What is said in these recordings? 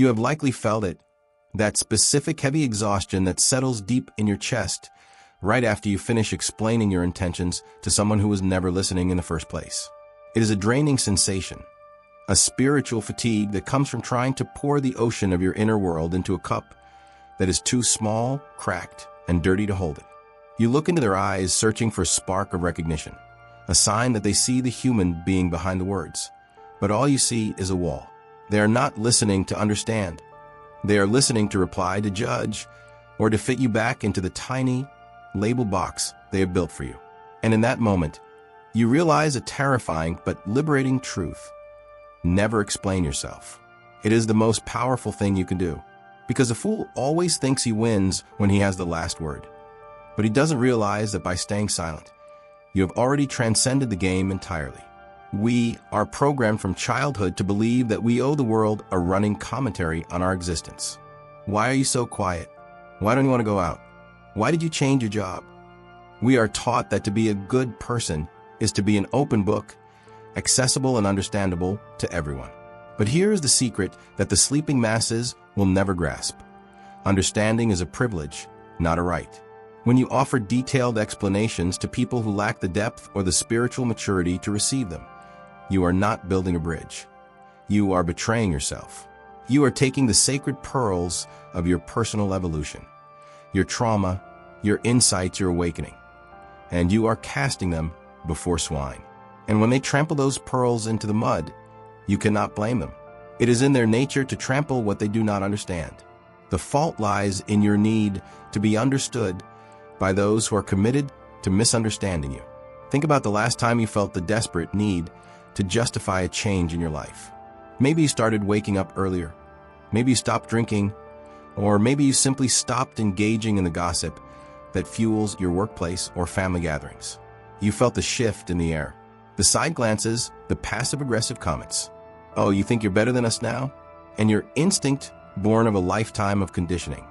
You have likely felt it, that specific heavy exhaustion that settles deep in your chest right after you finish explaining your intentions to someone who was never listening in the first place. It is a draining sensation, a spiritual fatigue that comes from trying to pour the ocean of your inner world into a cup that is too small, cracked, and dirty to hold it. You look into their eyes searching for a spark of recognition, a sign that they see the human being behind the words. But all you see is a wall. They are not listening to understand. They are listening to reply, to judge, or to fit you back into the tiny, label box they have built for you. And in that moment, you realize a terrifying but liberating truth. Never explain yourself. It is the most powerful thing you can do, because a fool always thinks he wins when he has the last word. But he doesn't realize that by staying silent, you have already transcended the game entirely. We are programmed from childhood to believe that we owe the world a running commentary on our existence. Why are you so quiet? Why don't you want to go out? Why did you change your job? We are taught that to be a good person is to be an open book, accessible and understandable to everyone. But here is the secret that the sleeping masses will never grasp. Understanding is a privilege, not a right. When you offer detailed explanations to people who lack the depth or the spiritual maturity to receive them, you are not building a bridge. You are betraying yourself. You are taking the sacred pearls of your personal evolution, your trauma, your insights, your awakening, and you are casting them before swine. And when they trample those pearls into the mud, you cannot blame them. It is in their nature to trample what they do not understand. The fault lies in your need to be understood by those who are committed to misunderstanding you. Think about the last time you felt the desperate need to justify a change in your life. Maybe you started waking up earlier. Maybe you stopped drinking, or maybe you simply stopped engaging in the gossip that fuels your workplace or family gatherings. You felt the shift in the air, the side glances, the passive-aggressive comments. Oh, you think you're better than us now? And your instinct, born of a lifetime of conditioning,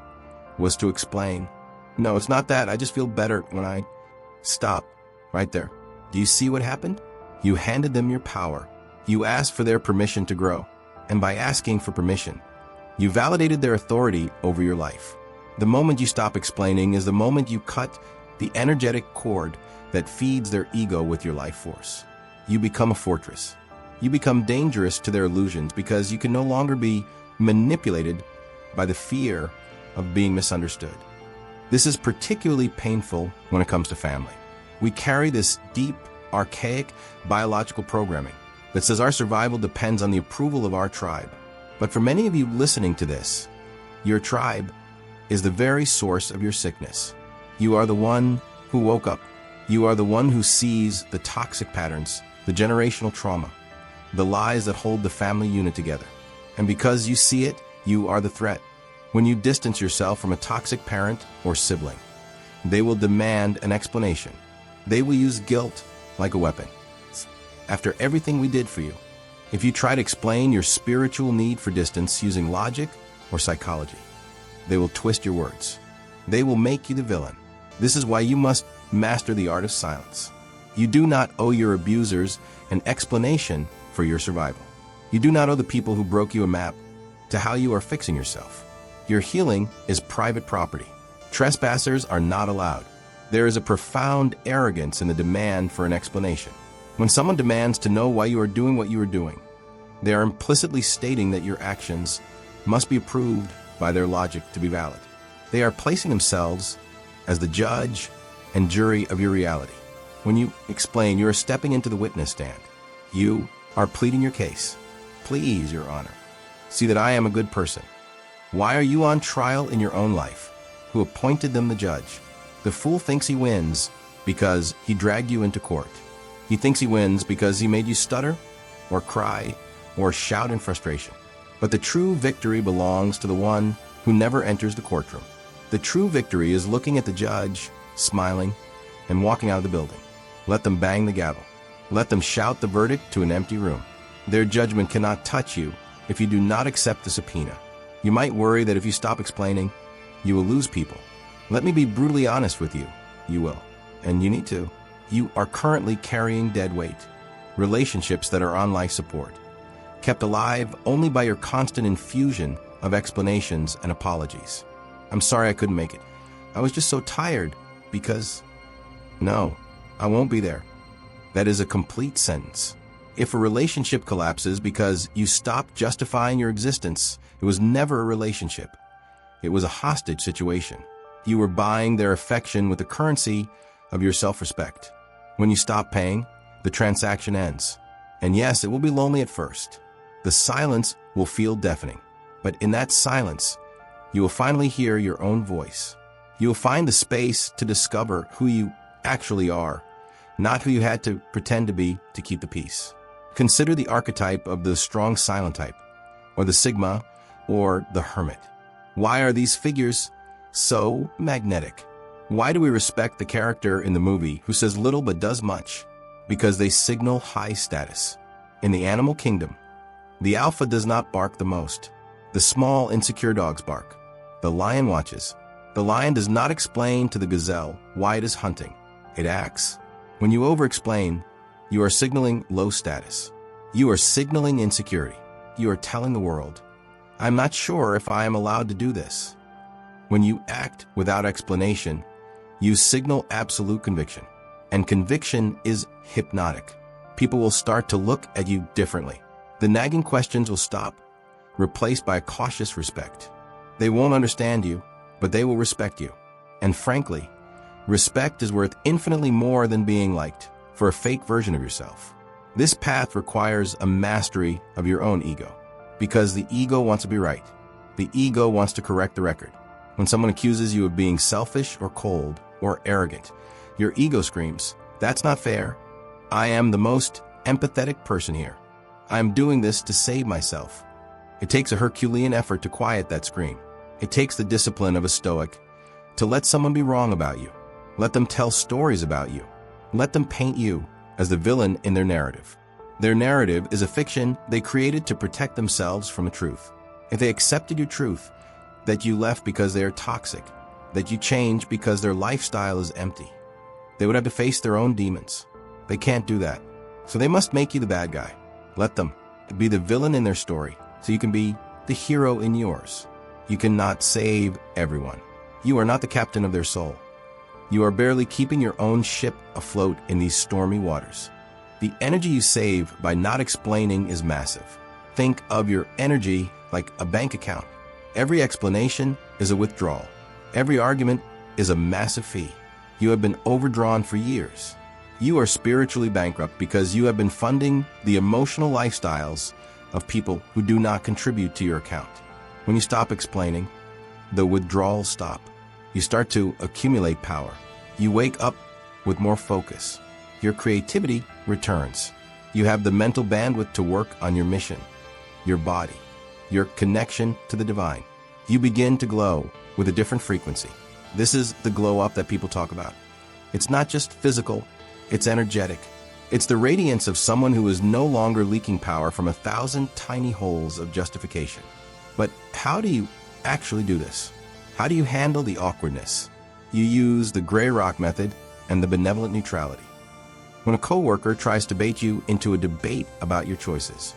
was to explain, no, it's not that. I just feel better when I stop. Right there. Do you see what happened? You handed them your power. You asked for their permission to grow. And by asking for permission, you validated their authority over your life. The moment you stop explaining is the moment you cut the energetic cord that feeds their ego with your life force. You become a fortress. You become dangerous to their illusions because you can no longer be manipulated by the fear of being misunderstood. This is particularly painful when it comes to family. We carry this deep, archaic biological programming that says our survival depends on the approval of our tribe. But for many of you listening to this, your tribe is the very source of your sickness. You are the one who woke up. You are the one who sees the toxic patterns, the generational trauma, the lies that hold the family unit together. And because you see it, you are the threat. When you distance yourself from a toxic parent or sibling, they will demand an explanation. They will use guilt like a weapon. After everything we did for you, if you try to explain your spiritual need for distance using logic or psychology, they will twist your words. They will make you the villain. This is why you must master the art of silence. You do not owe your abusers an explanation for your survival. You do not owe the people who broke you a map to how you are fixing yourself. Your healing is private property. Trespassers are not allowed. There is a profound arrogance in the demand for an explanation. When someone demands to know why you are doing what you are doing, they are implicitly stating that your actions must be approved by their logic to be valid. They are placing themselves as the judge and jury of your reality. When you explain, you are stepping into the witness stand. You are pleading your case. Please, Your Honor, see that I am a good person. Why are you on trial in your own life? Who appointed them the judge? The fool thinks he wins because he dragged you into court. He thinks he wins because he made you stutter or cry or shout in frustration. But the true victory belongs to the one who never enters the courtroom. The true victory is looking at the judge, smiling, and walking out of the building. Let them bang the gavel. Let them shout the verdict to an empty room. Their judgment cannot touch you if you do not accept the subpoena. You might worry that if you stop explaining, you will lose people. Let me be brutally honest with you. You will. And you need to. You are currently carrying dead weight. Relationships that are on life support, kept alive only by your constant infusion of explanations and apologies. I'm sorry I couldn't make it. I was just so tired because... No, I won't be there. That is a complete sentence. If a relationship collapses because you stopped justifying your existence, it was never a relationship. It was a hostage situation. You were buying their affection with the currency of your self-respect. When you stop paying, the transaction ends. And yes, it will be lonely at first. The silence will feel deafening. But in that silence, you will finally hear your own voice. You will find the space to discover who you actually are, not who you had to pretend to be to keep the peace. Consider the archetype of the strong silent type, or the Sigma, or the Hermit. Why are these figures so magnetic? Why do we respect the character in the movie who says little but does much? Because they signal high status. In the animal kingdom, the alpha does not bark the most. The small, insecure dogs bark. The lion watches. The lion does not explain to the gazelle why it is hunting. It acts. When you over-explain, you are signaling low status. You are signaling insecurity. You are telling the world, I'm not sure if I am allowed to do this. When you act without explanation, you signal absolute conviction. And conviction is hypnotic. People will start to look at you differently. The nagging questions will stop, replaced by a cautious respect. They won't understand you, but they will respect you. And frankly, respect is worth infinitely more than being liked for a fake version of yourself. This path requires a mastery of your own ego, because the ego wants to be right. The ego wants to correct the record. When someone accuses you of being selfish or cold or arrogant, your ego screams, that's not fair. I am the most empathetic person here. I am doing this to save myself. It takes a Herculean effort to quiet that scream. It takes the discipline of a stoic to let someone be wrong about you. Let them tell stories about you. Let them paint you as the villain in their narrative. Their narrative is a fiction they created to protect themselves from the truth. If they accepted your truth, that you left because they are toxic, that you changed because their lifestyle is empty, they would have to face their own demons. They can't do that. So they must make you the bad guy. Let them be the villain in their story so you can be the hero in yours. You cannot save everyone. You are not the captain of their soul. You are barely keeping your own ship afloat in these stormy waters. The energy you save by not explaining is massive. Think of your energy like a bank account. Every explanation is a withdrawal. Every argument is a massive fee. You have been overdrawn for years. You are spiritually bankrupt because you have been funding the emotional lifestyles of people who do not contribute to your account. When you stop explaining, the withdrawals stop. You start to accumulate power. You wake up with more focus. Your creativity returns. You have the mental bandwidth to work on your mission, your body, your connection to the divine. You begin to glow with a different frequency. This is the glow up that people talk about. It's not just physical, it's energetic. It's the radiance of someone who is no longer leaking power from 1,000 tiny holes of justification. But how do you actually do this? How do you handle the awkwardness? You use the gray rock method and the benevolent neutrality. When a coworker tries to bait you into a debate about your choices,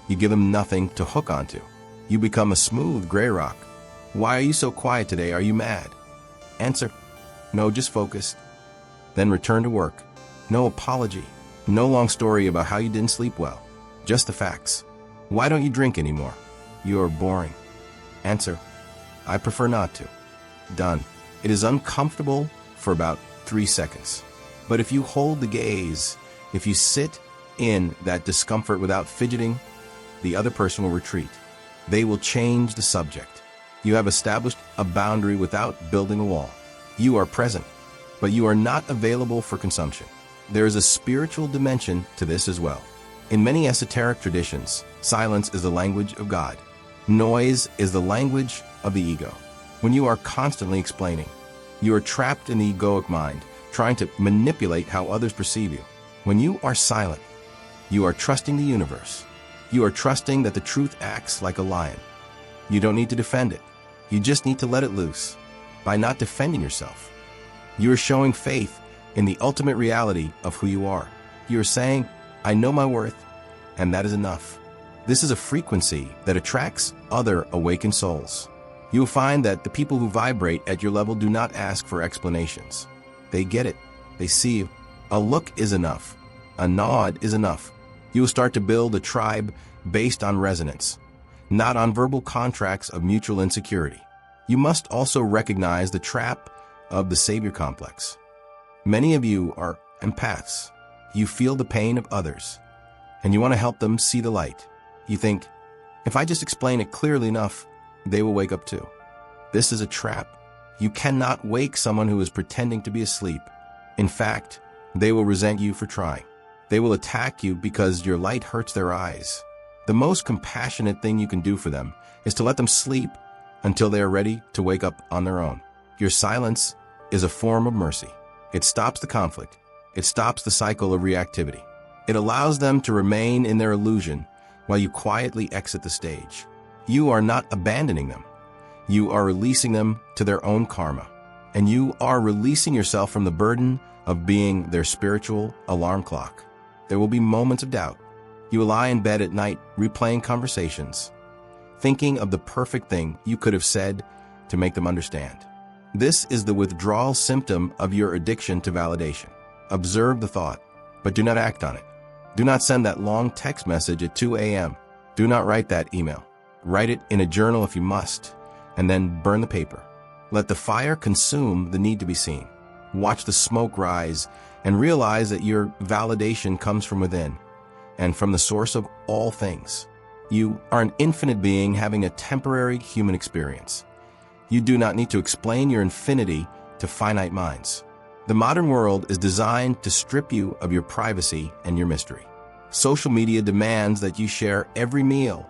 you give them nothing to hook onto. You become a smooth gray rock. Why are you so quiet today? Are you mad? Answer, no, just focused. Then return to work. No apology. No long story about how you didn't sleep well. Just the facts. Why don't you drink anymore? You are boring. Answer, I prefer not to. Done. It is uncomfortable for about 3 seconds. But if you hold the gaze, if you sit in that discomfort without fidgeting, the other person will retreat. They will change the subject. You have established a boundary without building a wall. You are present, but you are not available for consumption. There is a spiritual dimension to this as well. In many esoteric traditions, silence is the language of God. Noise is the language of the ego. When you are constantly explaining, you are trapped in the egoic mind, trying to manipulate how others perceive you. When you are silent, you are trusting the universe. You are trusting that the truth acts like a lion. You don't need to defend it. You just need to let it loose. By not defending yourself, you are showing faith in the ultimate reality of who you are. You are saying, I know my worth, and that is enough. This is a frequency that attracts other awakened souls. You will find that the people who vibrate at your level do not ask for explanations. They get it. They see you. A look is enough. A nod is enough. You will start to build a tribe based on resonance, not on verbal contracts of mutual insecurity. You must also recognize the trap of the savior complex. Many of you are empaths. You feel the pain of others, and you want to help them see the light. You think, if I just explain it clearly enough, they will wake up too. This is a trap. You cannot wake someone who is pretending to be asleep. In fact, they will resent you for trying. They will attack you because your light hurts their eyes. The most compassionate thing you can do for them is to let them sleep until they are ready to wake up on their own. Your silence is a form of mercy. It stops the conflict. It stops the cycle of reactivity. It allows them to remain in their illusion while you quietly exit the stage. You are not abandoning them. You are releasing them to their own karma. And you are releasing yourself from the burden of being their spiritual alarm clock. There will be moments of doubt. You will lie in bed at night replaying conversations, thinking of the perfect thing you could have said to make them understand. This is the withdrawal symptom of your addiction to validation. Observe the thought, but do not act on it. Do not send that long text message at 2 a.m. Do not write that email. Write it in a journal if you must, and then burn the paper. Let the fire consume the need to be seen. Watch the smoke rise and realize that your validation comes from within and from the source of all things. You are an infinite being having a temporary human experience. You do not need to explain your infinity to finite minds. The modern world is designed to strip you of your privacy and your mystery. Social media demands that you share every meal,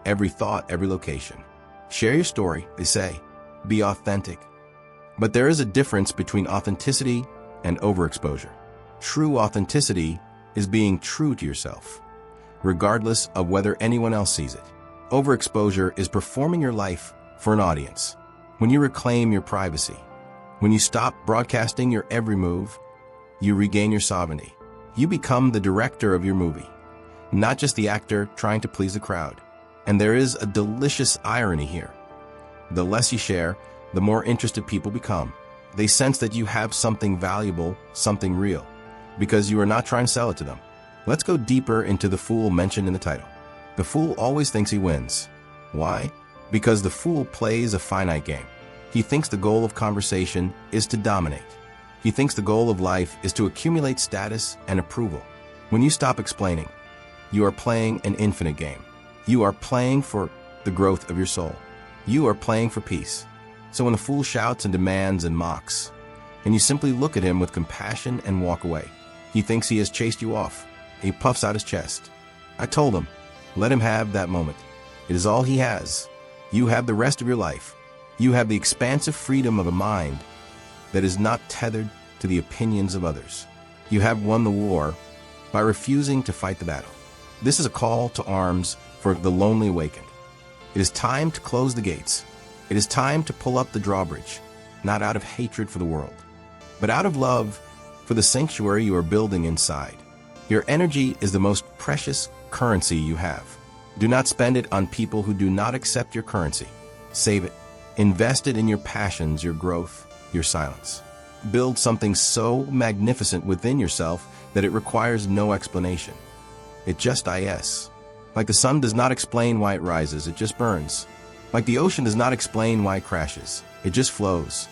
every thought, every location. Share your story, they say. Be authentic. But there is a difference between authenticity and overexposure. True authenticity is being true to yourself, regardless of whether anyone else sees it. Overexposure is performing your life for an audience. When you reclaim your privacy, when you stop broadcasting your every move, you regain your sovereignty. You become the director of your movie, not just the actor trying to please the crowd. And there is a delicious irony here. The less you share, the more interested people become. They sense that you have something valuable, something real, because you are not trying to sell it to them. Let's go deeper into the fool mentioned in the title. The fool always thinks he wins. Why? Because the fool plays a finite game. He thinks the goal of conversation is to dominate. He thinks the goal of life is to accumulate status and approval. When you stop explaining, you are playing an infinite game. You are playing for the growth of your soul. You are playing for peace. So when the fool shouts and demands and mocks, and you simply look at him with compassion and walk away, he thinks he has chased you off. He puffs out his chest. I told him, let him have that moment. It is all he has. You have the rest of your life. You have the expansive freedom of a mind that is not tethered to the opinions of others. You have won the war by refusing to fight the battle. This is a call to arms for the lonely awakened. It is time to close the gates. It is time to pull up the drawbridge, not out of hatred for the world, but out of love for the sanctuary you are building inside. Your energy is the most precious currency you have. Do not spend it on people who do not accept your currency. Save it. Invest it in your passions, your growth, your silence. Build something so magnificent within yourself that it requires no explanation. It just is. Like the sun does not explain why it rises, it just burns. Like the ocean does not explain why it crashes, it just flows.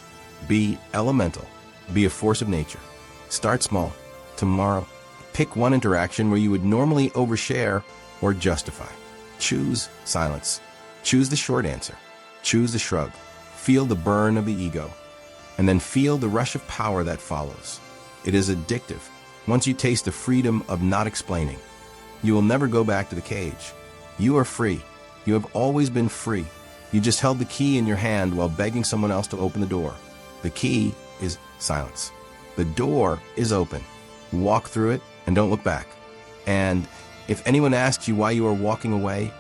Be elemental. Be a force of nature. Start small. Tomorrow, pick one interaction where you would normally overshare or justify. Choose silence. Choose the short answer. Choose the shrug. Feel the burn of the ego. And then feel the rush of power that follows. It is addictive. Once you taste the freedom of not explaining, you will never go back to the cage. You are free. You have always been free. You just held the key in your hand while begging someone else to open the door. The key is silence. The door is open. Walk through it and don't look back. And if anyone asks you why you are walking away,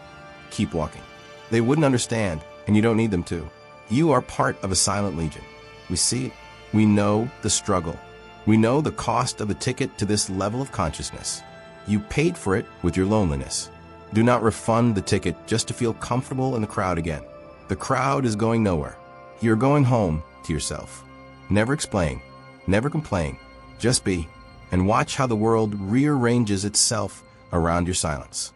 keep walking. They wouldn't understand, and you don't need them to. You are part of a silent legion. We see it. We know the struggle. We know the cost of a ticket to this level of consciousness. You paid for it with your loneliness. Do not refund the ticket just to feel comfortable in the crowd again. The crowd is going nowhere. You're going home to yourself. Never explain, never complain, just be, and watch how the world rearranges itself around your silence.